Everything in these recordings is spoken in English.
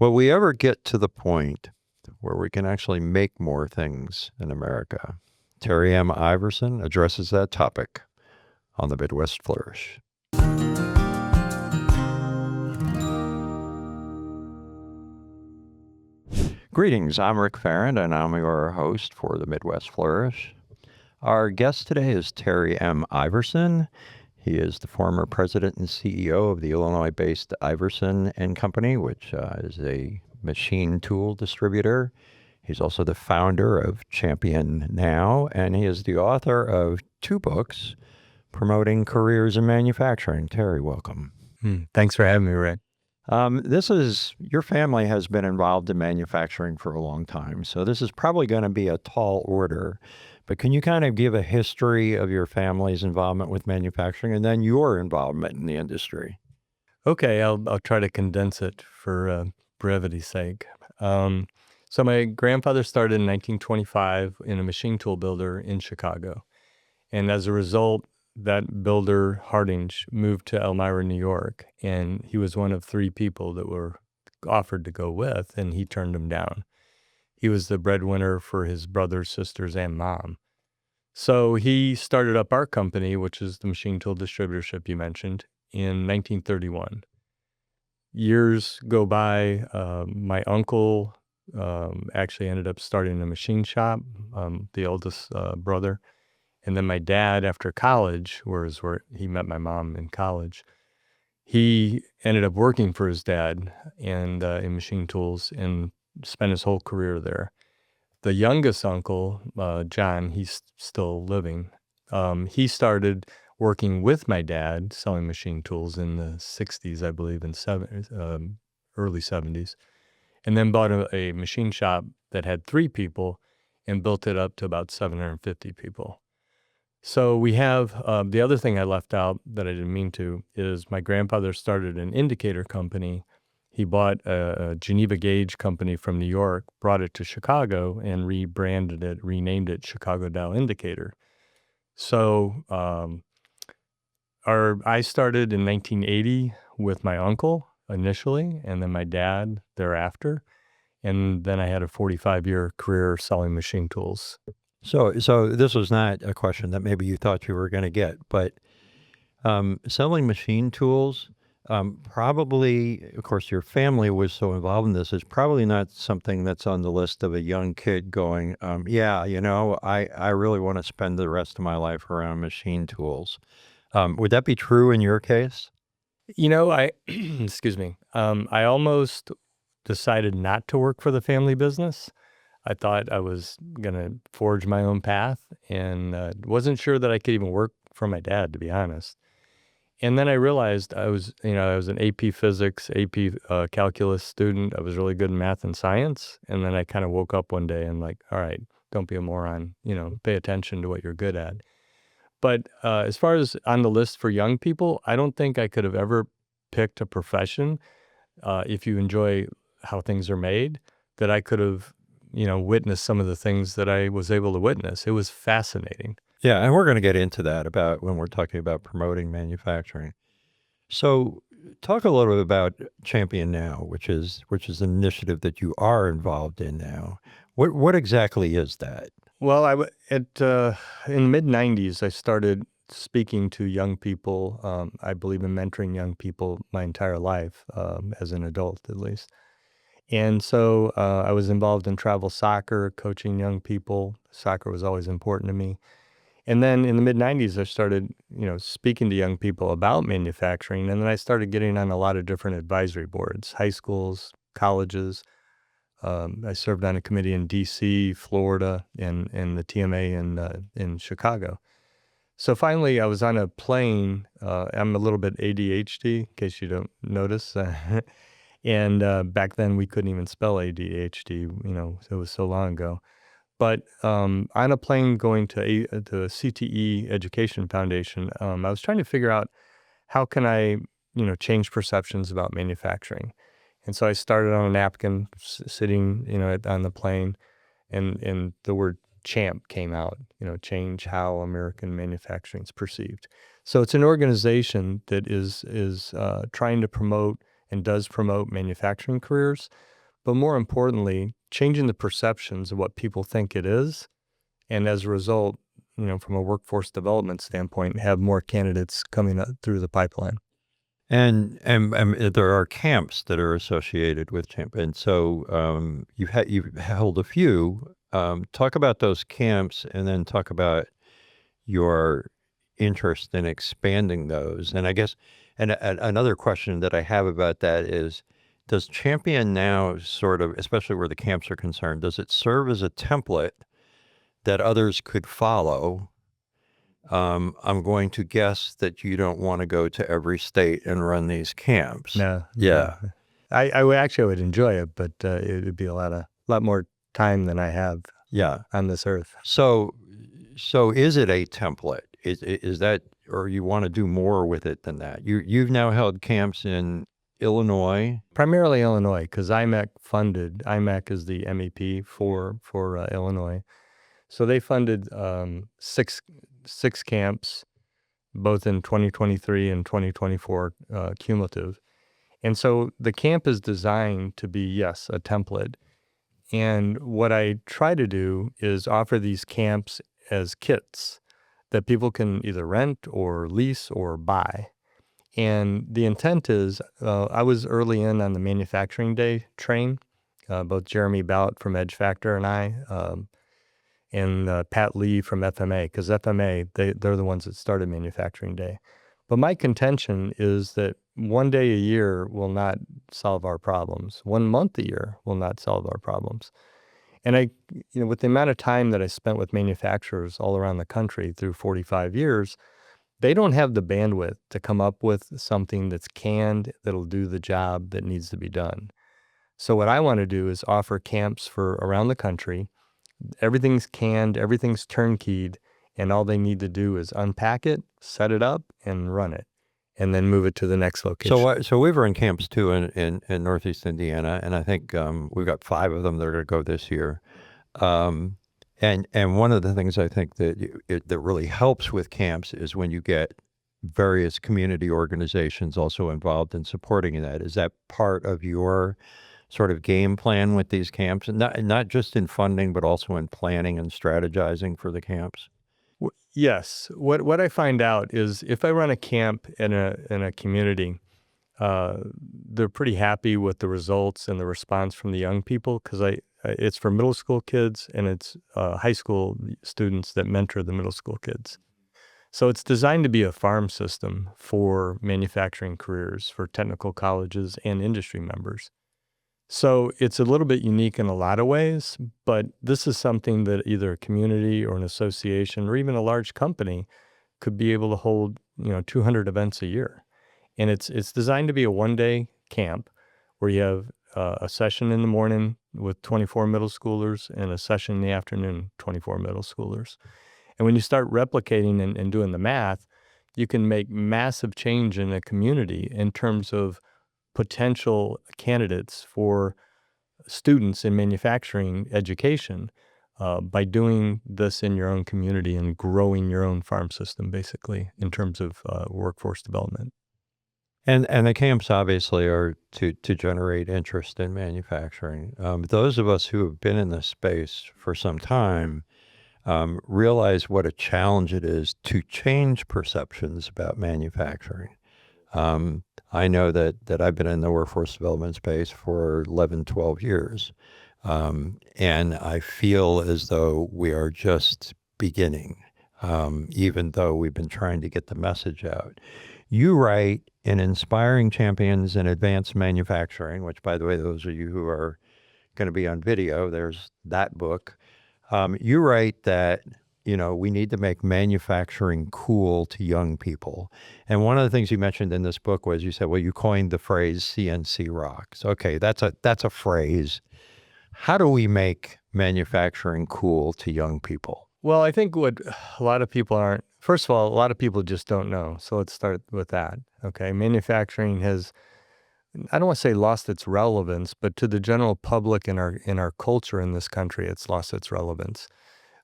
Will we ever get to the point where we can actually make more things in America? Terry M. Iverson addresses that topic on the Midwest Flourish. Greetings, I'm Rick Farrant, and I'm your host for the Midwest Flourish. Our guest today is Terry M. Iverson. He is the former president and CEO of the Illinois-based Iverson and Company, which is a machine tool distributor. He's also the founder of ChampionNow, and he is the author of 2 books promoting careers in manufacturing. Terry, welcome. Thanks for having me, Rick. Your family has been involved in manufacturing for a long time, so this is probably going to be a tall order. But can you kind of give a history of your family's involvement with manufacturing and then your involvement in the industry? Okay, I'll try to condense it for brevity's sake. So my grandfather started in 1925 in a machine tool builder in Chicago. And as a result, that builder, Hardinge, moved to Elmira, New York. And he was one of 3 people that were offered to go with, and he turned them down. He was the breadwinner for his brothers, sisters, and mom. So he started up our company, which is the machine tool distributorship you mentioned, in 1931. Years go by. My uncle actually ended up starting a machine shop, the oldest brother. And then my dad, after college, where he met my mom in college, he ended up working for his dad and in machine tools and spent his whole career there. The youngest uncle, John, he's still living. He started working with my dad selling machine tools in the 60s, I believe, in early 70s, and then bought a machine shop that had 3 people and built it up to about 750 people. So we have, the other thing I left out that I didn't mean to is my grandfather started an indicator company. He bought a Geneva gauge company from New York, brought it to Chicago, and renamed it Chicago Dial Indicator. So I started in 1980 with my uncle initially, and then my dad thereafter. And then I had a 45-year career selling machine tools. So this was not a question that maybe you thought you were going to get, but selling machine tools, probably, of course, your family was so involved in this, is probably not something that's on the list of a young kid going, I really want to spend the rest of my life around machine tools. Would that be true in your case? Excuse me, I almost decided not to work for the family business. I thought I was going to forge my own path and wasn't sure that I could even work for my dad, to be honest. And then I realized I was an AP physics, AP calculus student. I was really good in math and science. And then I kind of woke up one day and like, all right, don't be a moron, pay attention to what you're good at. But as far as on the list for young people, I don't think I could have ever picked a profession, if you enjoy how things are made, that I could have witness some of the things that I was able to witness. It was fascinating. Yeah, and we're going to get into that about when we're talking about promoting manufacturing. So talk a little bit about ChampionNow, which is an initiative that you are involved in now. What exactly is that? Well, in the mid-90s, I started speaking to young people. I believe in mentoring young people my entire life, as an adult at least. And so I was involved in travel soccer, coaching young people. Soccer was always important to me. And then in the mid-90s, I started, speaking to young people about manufacturing. And then I started getting on a lot of different advisory boards, high schools, colleges. I served on a committee in D.C., Florida, and the TMA in Chicago. So finally, I was on a plane. I'm a little bit ADHD, in case you don't notice. And back then, we couldn't even spell ADHD, it was so long ago. But on a plane going to the CTE Education Foundation, I was trying to figure out how can I, change perceptions about manufacturing. And so I started on a napkin, sitting, on the plane, and the word CHAMP came out, change how American manufacturing is perceived. So it's an organization that is trying to promote and does promote manufacturing careers, but more importantly, changing the perceptions of what people think it is. And as a result, from a workforce development standpoint, have more candidates coming up through the pipeline. And there are camps that are associated with Champion. So you've held a few. Talk about those camps, and then talk about your interest in expanding those. And I guess, and another question that I have about that is, does ChampionNow sort of, especially where the camps are concerned, does it serve as a template that others could follow? I'm going to guess that you don't want to go to every state and run these camps. No. Yeah. I would enjoy it, but it would be a lot more time than I have on this earth. So is it a template? Is that, or you want to do more with it than that? You've now held camps in Illinois? Primarily Illinois, because IMEC is the MEP for Illinois. So they funded six camps, both in 2023 and 2024 cumulative. And so the camp is designed to be, yes, a template. And what I try to do is offer these camps as kits that people can either rent or lease or buy. And the intent is, I was early in on the manufacturing day train, both Jeremy Bout from Edge Factor and I, and Pat Lee from FMA, because FMA, they're the ones that started manufacturing day. But my contention is that one day a year will not solve our problems. 1 month a year will not solve our problems. And with the amount of time that I spent with manufacturers all around the country through 45 years, they don't have the bandwidth to come up with something that's canned, that'll do the job that needs to be done. So what I want to do is offer camps for around the country. Everything's canned, everything's turnkeyed, and all they need to do is unpack it, set it up, and run it, and then move it to the next location. So we've run camps too in Northeast Indiana, and I think we've got 5 of them that are going to go this year. And one of the things I think that really helps with camps is when you get various community organizations also involved in supporting that. Is that part of your sort of game plan with these camps, and not just in funding, but also in planning and strategizing for the camps? Yes. What I find out is if I run a camp in a community, they're pretty happy with the results and the response from the young people, because it's for middle school kids, and it's high school students that mentor the middle school kids. So it's designed to be a farm system for manufacturing careers, for technical colleges and industry members. So it's a little bit unique in a lot of ways, but this is something that either a community or an association or even a large company could be able to hold, 200 events a year. And it's designed to be a 1-day camp where you have a session in the morning with 24 middle schoolers and a session in the afternoon, 24 middle schoolers. And when you start replicating and doing the math, you can make massive change in a community in terms of potential candidates for students in manufacturing education by doing this in your own community and growing your own farm system, basically, in terms of workforce development. And the camps obviously are to generate interest in manufacturing. Those of us who have been in this space for some time realize what a challenge it is to change perceptions about manufacturing. I know that I've been in the workforce development space for 11, 12 years, and I feel as though we are just beginning, even though we've been trying to get the message out. You write in Inspiring Champions in Advanced Manufacturing, which, by the way, those of you who are going to be on video, there's that book. You write that we need to make manufacturing cool to young people. And one of the things you mentioned in this book was you said, well, you coined the phrase CNC rocks. Okay, that's a phrase. How do we make manufacturing cool to young people? Well, I think what a lot of people aren't, first of all, a lot of people just don't know. So let's start with that. Okay, manufacturing has, I don't want to say lost its relevance, but to the general public in our culture in this country, it's lost its relevance.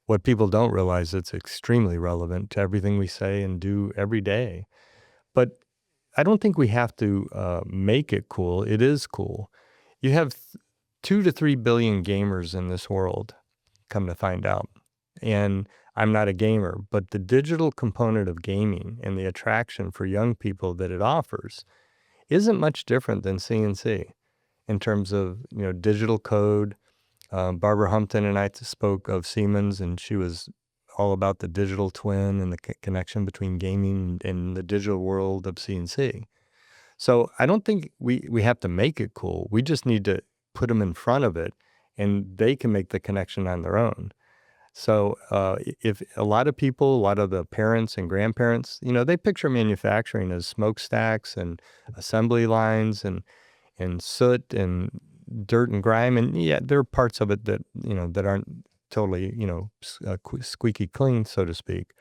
What people don't realize, it's extremely relevant to everything we say and do every day. But I don't think we have to make it cool. It is cool. You have 2 to 3 billion gamers in this world, come to find out. And I'm not a gamer, but the digital component of gaming and the attraction for young people that it offers isn't much different than CNC in terms of, digital code. Barbara Humpton and I spoke of Siemens, and she was all about the digital twin and the connection between gaming and the digital world of CNC. So I don't think we have to make it cool. We just need to put them in front of it, and they can make the connection on their own. So if a lot of people, a lot of the parents and grandparents, they picture manufacturing as smokestacks and assembly lines and soot and dirt and grime. And yeah, there are parts of it that, that aren't totally, squeaky clean, so to speak.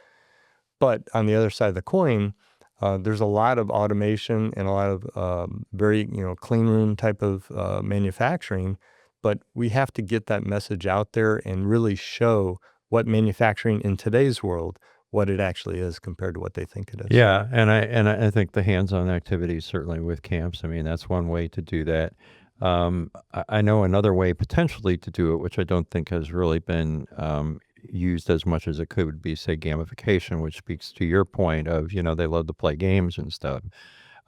But on the other side of the coin, there's a lot of automation and a lot of very, clean room type of manufacturing. But we have to get that message out there and really show what manufacturing in today's world, what it actually is compared to what they think it is. Yeah, and I think the hands-on activities, certainly with camps, I mean, that's one way to do that. I know another way potentially to do it, which I don't think has really been used as much as it could, would be, say, gamification, which speaks to your point of, they love to play games and stuff.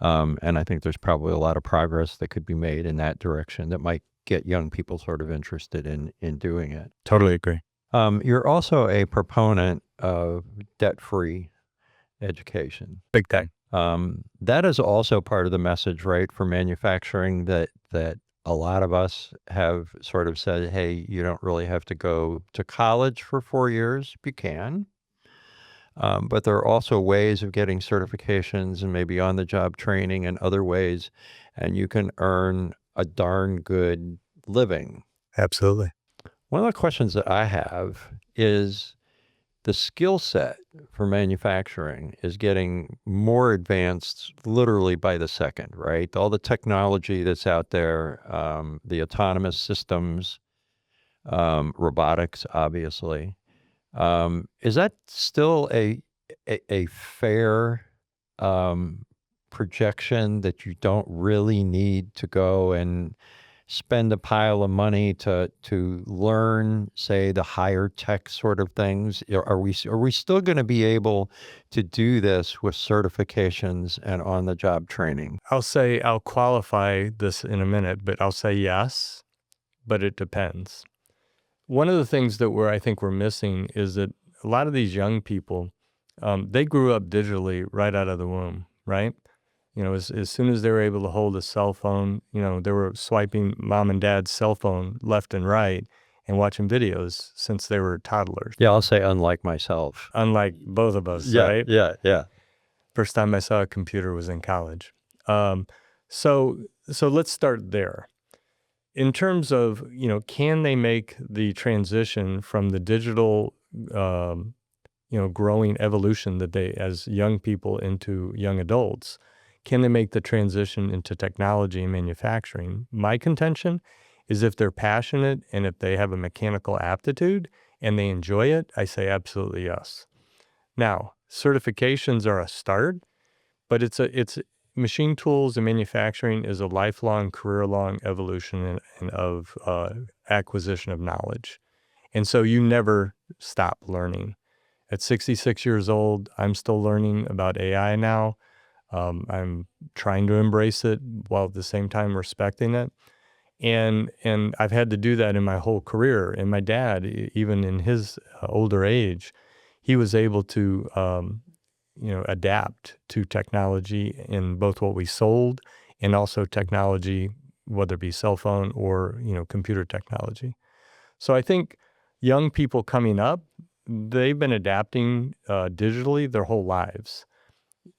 And I think there's probably a lot of progress that could be made in that direction that might get young people sort of interested in doing it. Totally agree. You're also a proponent of debt-free education. Big time. That is also part of the message, right, for manufacturing, that a lot of us have sort of said, hey, you don't really have to go to college for 4 years. You can. But there are also ways of getting certifications and maybe on-the-job training and other ways, and you can earn a darn good living. Absolutely. One of the questions that I have is the skill set for manufacturing is getting more advanced literally by the second, right? All the technology that's out there, the autonomous systems, robotics, obviously. Is that still a fair projection that you don't really need to go and spend a pile of money to learn, say, the higher tech sort of things? Are we still going to be able to do this with certifications and on-the-job training? I'll qualify this in a minute, but I'll say yes, but it depends. One of the things that I think we're missing is that a lot of these young people, they grew up digitally right out of the womb, right? As soon as they were able to hold a cell phone, they were swiping mom and dad's cell phone left and right and watching videos since they were toddlers. Yeah, I'll say unlike myself. Unlike both of us, Yeah, right? Yeah. First time I saw a computer was in college. So let's start there. In terms of, can they make the transition from the digital, growing evolution that they, as young people into young adults, can they make the transition into technology and manufacturing? My contention is if they're passionate and if they have a mechanical aptitude and they enjoy it, I say absolutely yes. Now, certifications are a start, but it's machine tools and manufacturing is a lifelong, career-long evolution of acquisition of knowledge. And so you never stop learning. At 66 years old, I'm still learning about AI now. I'm trying to embrace it while at the same time respecting it. And I've had to do that in my whole career. And my dad, even in his older age, he was able to adapt to technology in both what we sold and also technology, whether it be cell phone or, computer technology. So I think young people coming up, they've been adapting digitally their whole lives.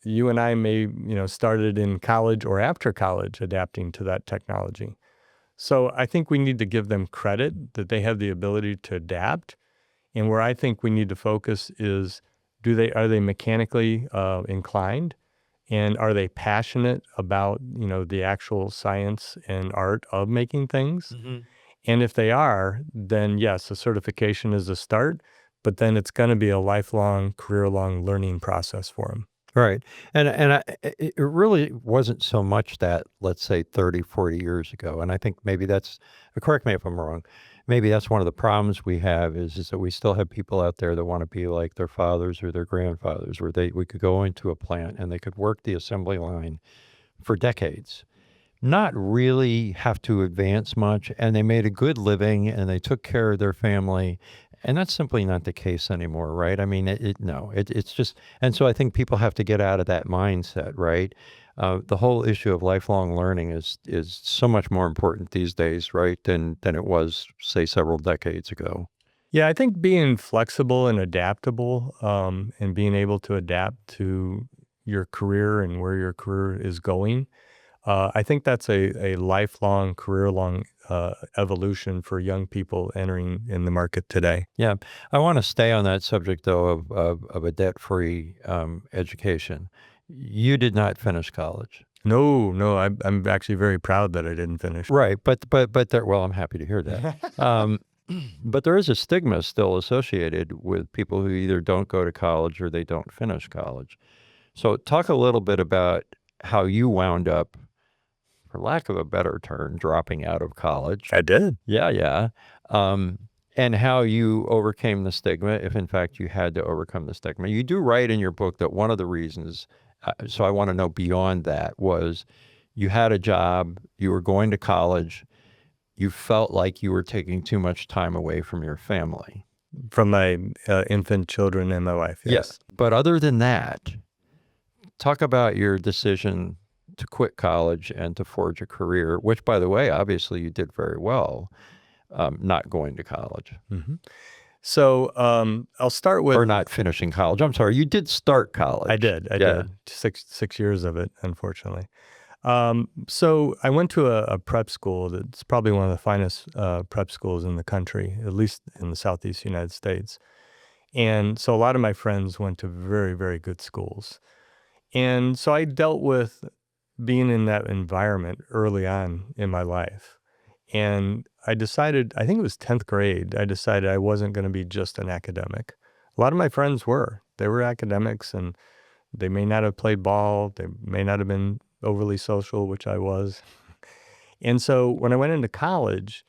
You and I may, started in college or after college adapting to that technology. So I think we need to give them credit that they have the ability to adapt. And where I think we need to focus is, are they mechanically inclined? And are they passionate about, the actual science and art of making things? Mm-hmm. And if they are, then yes, a certification is a start, but then it's going to be a lifelong, career-long learning process for them. Right. It really wasn't so much that, let's say, 30, 40 years ago. And I think maybe that's, correct me if I'm wrong, maybe that's one of the problems we have is that we still have people out there that want to be like their fathers or their grandfathers, where we could go into a plant and they could work the assembly line for decades, not really have to advance much, and they made a good living and they took care of their family. And that's simply not the case anymore, right? I mean, it's just, and so I think people have to get out of that mindset, right? The whole issue of lifelong learning is so much more important these days, right, than it was, say, several decades ago. Yeah, I think being flexible and adaptable, and being able to adapt to your career and where your career is going, I think that's a lifelong, career-long evolution for young people entering in the market today. Yeah, I want to stay on that subject though of a debt-free education. You did not finish college. No, no, I'm actually very proud that I didn't finish. Right, but there, well, I'm happy to hear that. But there is a stigma still associated with people who either don't go to college or they don't finish college. So talk a little bit about how you wound up, for lack of a better term, dropping out of college. I did. Yeah, yeah. And how you overcame the stigma, if in fact you had to overcome the stigma. You do write in your book that one of the reasons, so I want to know beyond that, was you had a job, you were going to college, you felt like you were taking too much time away from your family. From my infant children and my wife, yes. But other than that, talk about your decision to quit college and to forge a career, which, by the way, obviously you did very well, not going to college. Mm-hmm. So I'll start with... Or not finishing college. I'm sorry, you did start college. I did. I did. Six years of it, unfortunately. So I went to a prep school that's probably one of the finest prep schools in the country, at least in the Southeast United States. And so a lot of my friends went to very, very good schools. And so I dealt with being in that environment early on in my life. And I decided, I think it was 10th grade, I decided I wasn't going to be just an academic. A lot of my friends were. They were academics, and they may not have played ball. They may not have been overly social, which I was. And so when I went into college,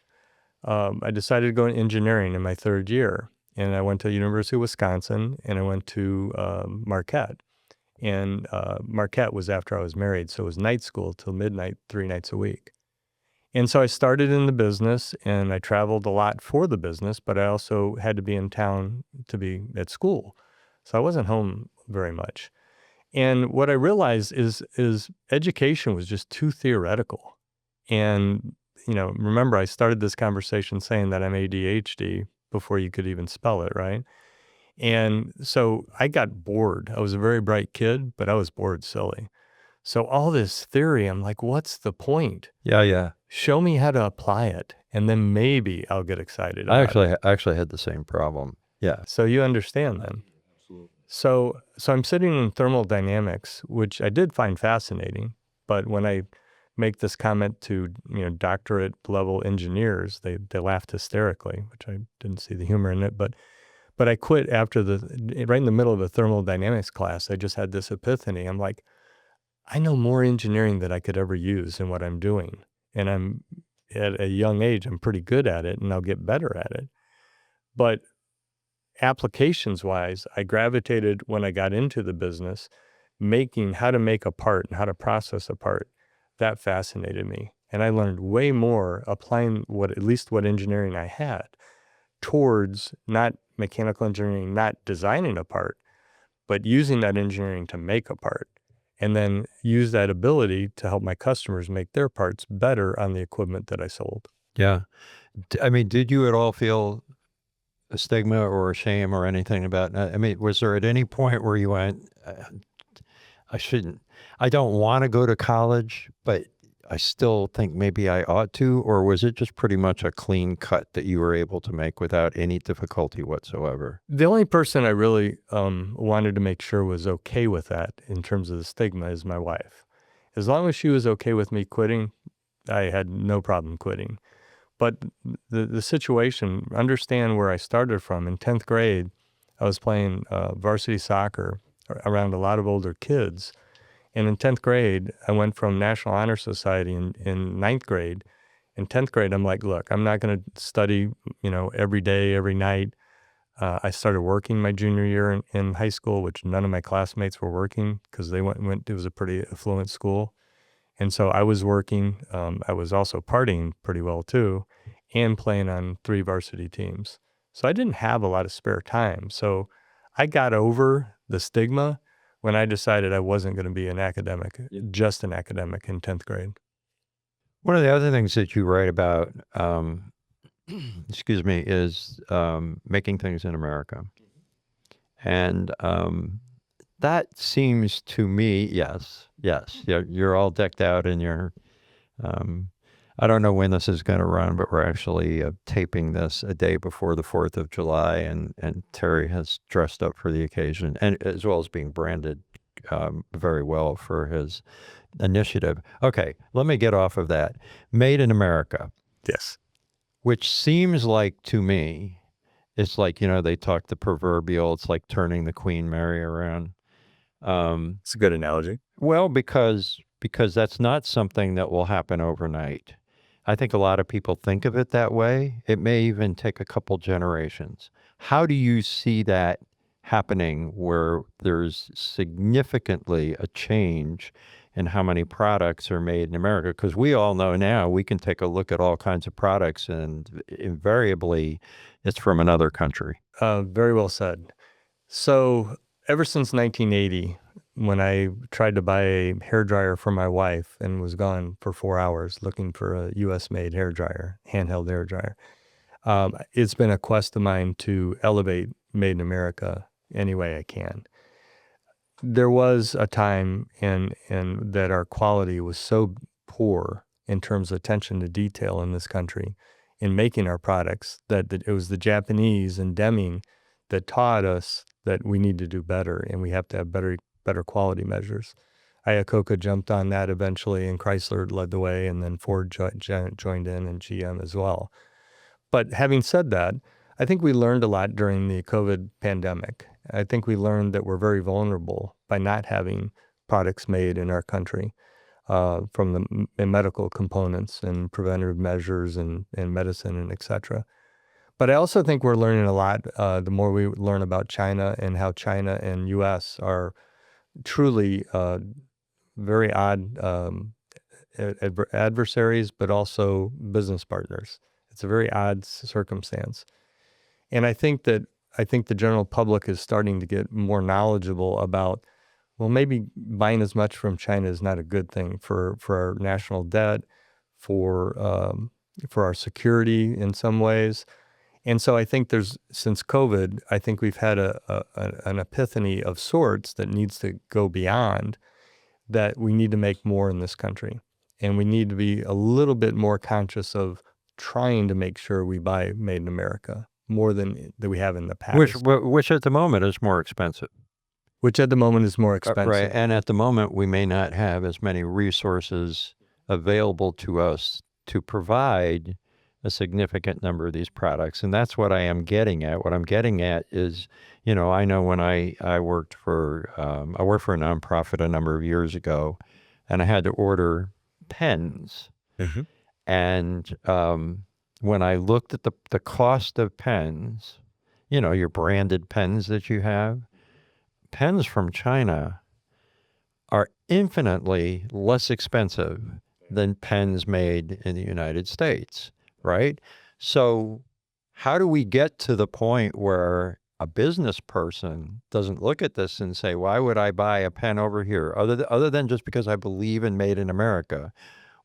I decided to go into engineering in my third year. And I went to University of Wisconsin, and I went to Marquette. And Marquette was after I was married, so it was night school till midnight, 3 nights a week. And so I started in the business, and I traveled a lot for the business, but I also had to be in town to be at school. So I wasn't home very much. And what I realized is education was just too theoretical. And, remember, I started this conversation saying that I'm ADHD before you could even spell it, right? And so I got bored. I was a very bright kid, but I was bored silly. So all this theory, I'm like, what's the point? Yeah. Show me how to apply it, and then maybe I'll get excited I about it. actually had the same problem. Yeah. So you understand then. So I'm sitting in thermodynamics, which I did find fascinating, but when I make this comment to, doctorate level engineers, they laughed hysterically, which I didn't see the humor in it, but I quit after right in the middle of a thermodynamics class. I just had this epiphany. I'm like, I know more engineering than I could ever use in what I'm doing. And I'm at a young age, I'm pretty good at it, and I'll get better at it. But applications wise, I gravitated when I got into the business, making how to make a part and how to process a part. That fascinated me. And I learned way more applying at least what engineering I had towards not mechanical engineering, not designing a part, but using that engineering to make a part, and then use that ability to help my customers make their parts better on the equipment that I sold. Yeah. I mean, did you at all feel a stigma or a shame or anything about, was there at any point where you went, I don't want to go to college, but I still think maybe I ought to? Or was it just pretty much a clean cut that you were able to make without any difficulty whatsoever? The only person I really wanted to make sure was okay with that in terms of the stigma is my wife. As long as she was okay with me quitting, I had no problem quitting. But the situation, understand where I started from. In 10th grade, I was playing varsity soccer around a lot of older kids. And in 10th grade, I went from National Honor Society in ninth grade. In 10th grade, I'm like, look, I'm not going to study, every day, every night. I started working my junior year in high school, which none of my classmates were working because they went, it was a pretty affluent school. And so I was working. I was also partying pretty well too, and playing on 3 varsity teams. So I didn't have a lot of spare time. So I got over the stigma when I decided I wasn't going to be just an academic in 10th grade. One of the other things that you write about, excuse me, is making things in America. And that seems to me, yes, you're all decked out in your, I don't know when this is going to run, but we're actually taping this a day before the 4th of July, and Terry has dressed up for the occasion, and as well as being branded very well for his initiative. Okay, let me get off of that. Made in America. Yes. Which seems like to me, it's like, they talk the proverbial, it's like turning the Queen Mary around. It's a good analogy. Well, because that's not something that will happen overnight. I think a lot of people think of it that way. It may even take a couple generations. How do you see that happening where there's significantly a change in how many products are made in America? Because we all know now we can take a look at all kinds of products and invariably it's from another country. Very well said. So ever since 1980, when I tried to buy a hairdryer for my wife and was gone for 4 hours looking for a U.S.-made hairdryer, handheld hairdryer, it's been a quest of mine to elevate Made in America any way I can. There was a time in that our quality was so poor in terms of attention to detail in this country in making our products that it was the Japanese and Deming that taught us that we need to do better and we have to have better quality measures. Iacocca jumped on that eventually, and Chrysler led the way, and then Ford joined in, and GM as well. But having said that, I think we learned a lot during the COVID pandemic. I think we learned that we're very vulnerable by not having products made in our country, from the medical components and preventative measures and medicine and et cetera. But I also think we're learning a lot the more we learn about China and how China and U.S. are truly very odd adversaries, but also business partners. It's a very odd circumstance. And I think the general public is starting to get more knowledgeable about, well, maybe buying as much from China is not a good thing for our national debt, for our security in some ways. And so I think since COVID, I think we've had an epiphany of sorts that needs to go beyond that. We need to make more in this country, and we need to be a little bit more conscious of trying to make sure we buy Made in America more than that we have in the past. Which at the moment is more expensive. Right. And at the moment, we may not have as many resources available to us to provide a significant number of these products. And that's what I am getting at. What I'm getting at is, I know when I worked for a nonprofit a number of years ago, and I had to order pens. Mm-hmm. And when I looked at the cost of pens, your branded pens that you have, pens from China are infinitely less expensive than pens made in the United States, right? So how do we get to the point where a business person doesn't look at this and say, why would I buy a pen over here? Other than just because I believe in Made in America,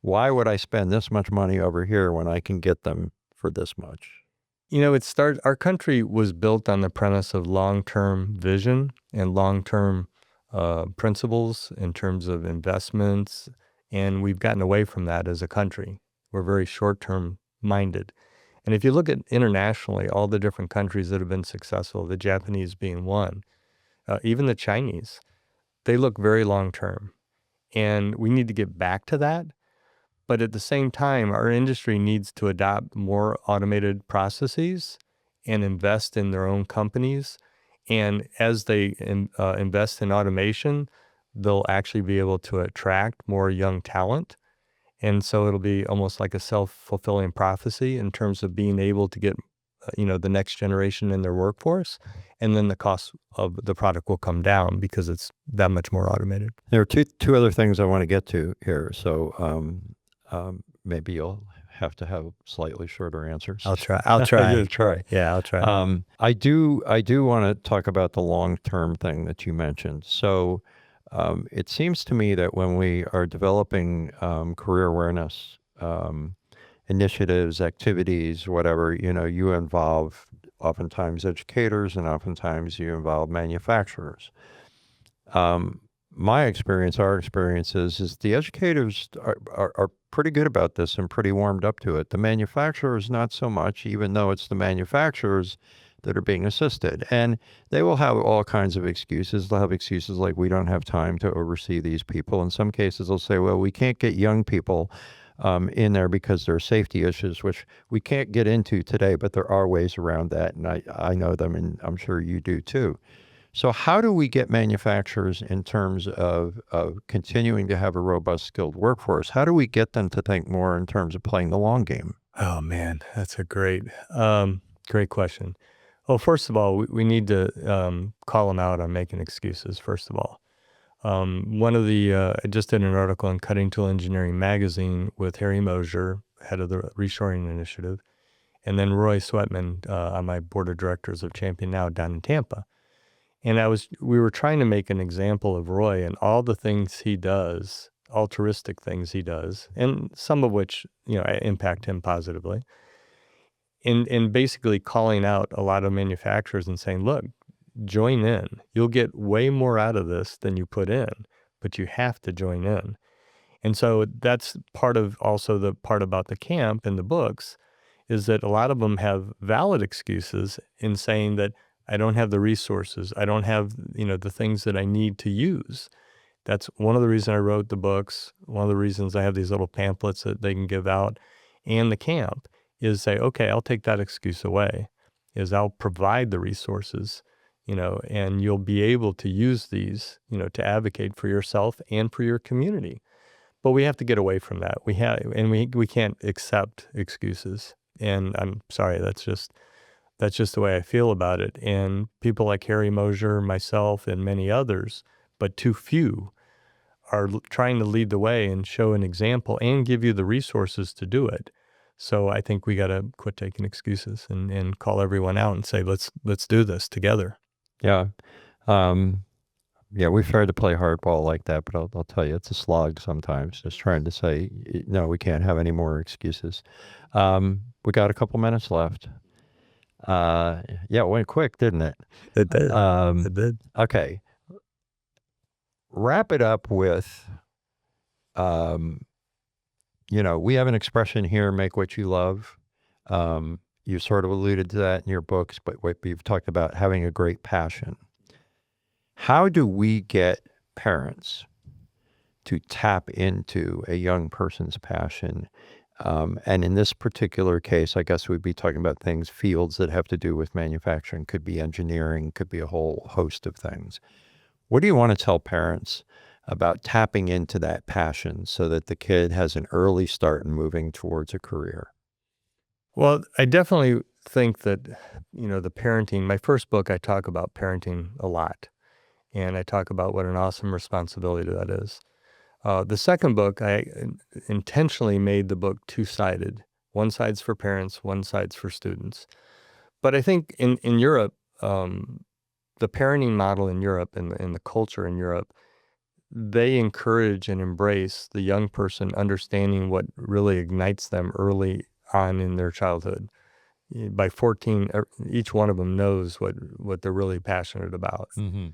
why would I spend this much money over here when I can get them for this much? Our country was built on the premise of long-term vision and long-term principles in terms of investments, and we've gotten away from that as a country. We're very short-term minded. And if you look at internationally, all the different countries that have been successful, the Japanese being one, even the Chinese, they look very long-term. And we need to get back to that. But at the same time, our industry needs to adopt more automated processes and invest in their own companies And as they invest in automation, they'll actually be able to attract more young talent. And so it'll be almost like a self-fulfilling prophecy in terms of being able to get, the next generation in their workforce. And then the cost of the product will come down because it's that much more automated. There are two other things I want to get to here. So maybe you'll have to have slightly shorter answers. I'll try. You're gonna try. Yeah, I'll try. I do want to talk about the long-term thing that you mentioned. So it seems to me that when we are developing career awareness initiatives, activities, whatever, you involve oftentimes educators and oftentimes you involve manufacturers. My experience, our experience is the educators are pretty good about this and pretty warmed up to it. The manufacturers, not so much, even though it's the manufacturers that are being assisted. And they will have all kinds of excuses. They'll have excuses like, we don't have time to oversee these people. In some cases, they'll say, well, we can't get young people in there because there are safety issues, which we can't get into today, but there are ways around that. And I know them, and I'm sure you do too. So how do we get manufacturers in terms of continuing to have a robust, skilled workforce? How do we get them to think more in terms of playing the long game? Oh, man, that's a great question. Well, first of all, we need to call them out on making excuses, first of all. I just did an article in Cutting Tool Engineering magazine with Harry Mosier, head of the Reshoring Initiative, and then Roy Sweatman on my board of directors of ChampionNow down in Tampa. And we were trying to make an example of Roy and all the things he does, altruistic things he does, and some of which, impact him positively. And basically calling out a lot of manufacturers and saying, look, join in. You'll get way more out of this than you put in, but you have to join in. And so that's part of also the part about the camp and the books is that a lot of them have valid excuses in saying that I don't have the resources. I don't have, the things that I need to use. That's one of the reasons I wrote the books. One of the reasons I have these little pamphlets that they can give out. And the camp is say, okay, I'll take that excuse away, is I'll provide the resources, and you'll be able to use these, to advocate for yourself and for your community. But we have to get away from that. We can't accept excuses. And I'm sorry, that's just the way I feel about it. And people like Harry Mosier, myself, and many others, but too few, are trying to lead the way and show an example and give you the resources to do it. So I think we got to quit taking excuses and call everyone out and say, let's do this together. Yeah. We've tried to play hardball like that, but I'll tell you, it's a slog sometimes, just trying to say, no, we can't have any more excuses. We got a couple minutes left. It went quick, didn't it? It did. It did. Okay. Wrap it up with, we have an expression here, make what you love. You sort of alluded to that in your books, but you've talked about having a great passion. How do we get parents to tap into a young person's passion? And in this particular case, I guess we'd be talking about fields that have to do with manufacturing, could be engineering, could be a whole host of things. What do you want to tell parents about tapping into that passion so that the kid has an early start in moving towards a career? Well, I definitely think that, the parenting, my first book, I talk about parenting a lot. And I talk about what an awesome responsibility that is. The second book, I intentionally made the book two-sided. One side's for parents, one side's for students. But I think in Europe, the parenting model in Europe and the culture in Europe, they encourage and embrace the young person understanding what really ignites them early on in their childhood. By 14, each one of them knows what they're really passionate about. Mm-hmm.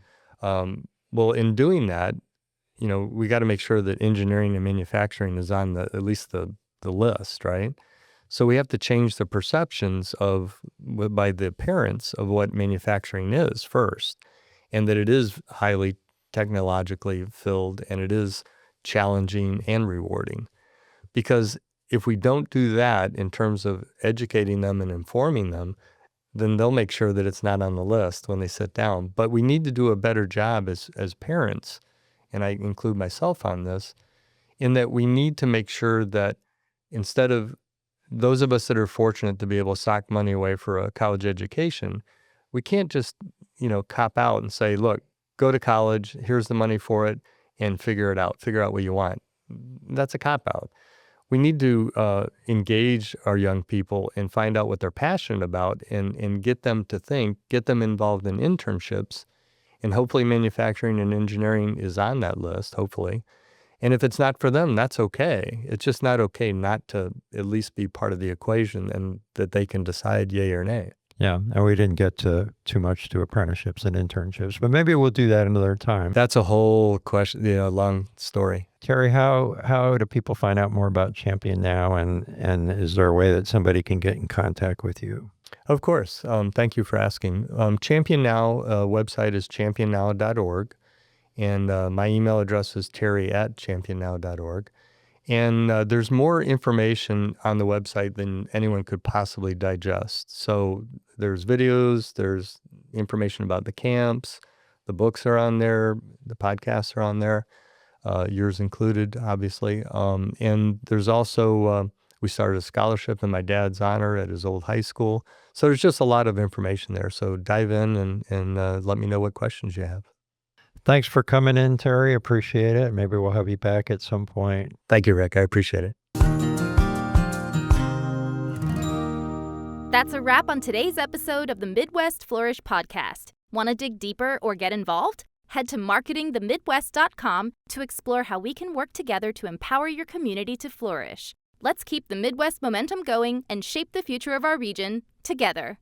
Well, in doing that, we got to make sure that engineering and manufacturing is on at least the list, right? So we have to change the perceptions by the parents of what manufacturing is first, and that it is highly technologically filled and it is challenging and rewarding. Because if we don't do that in terms of educating them and informing them, then they'll make sure that it's not on the list when they sit down. But we need to do a better job as parents, and I include myself on this, in that we need to make sure that instead of those of us that are fortunate to be able to sock money away for a college education, we can't just, cop out and say, look, go to college, here's the money for it, and figure out what you want. That's a cop-out. We need to engage our young people and find out what they're passionate about and get them to think, get them involved in internships, and hopefully manufacturing and engineering is on that list, hopefully. And if it's not for them, that's okay. It's just not okay not to at least be part of the equation and that they can decide yay or nay. Yeah, and we didn't get too much to apprenticeships and internships, but maybe we'll do that another time. That's a whole question, long story. Terry, how do people find out more about ChampionNow, and is there a way that somebody can get in contact with you? Of course. Thank you for asking. ChampionNow website is championnow.org, and my email address is terry@championnow.org. And there's more information on the website than anyone could possibly digest. So there's videos, there's information about the camps, the books are on there, the podcasts are on there, yours included, obviously. And there's also, we started a scholarship in my dad's honor at his old high school. So there's just a lot of information there. So dive in and let me know what questions you have. Thanks for coming in, Terry. Appreciate it. Maybe we'll have you back at some point. Thank you, Rick. I appreciate it. That's a wrap on today's episode of the Midwest Flourish Podcast. Want to dig deeper or get involved? Head to marketingthemidwest.com to explore how we can work together to empower your community to flourish. Let's keep the Midwest momentum going and shape the future of our region together.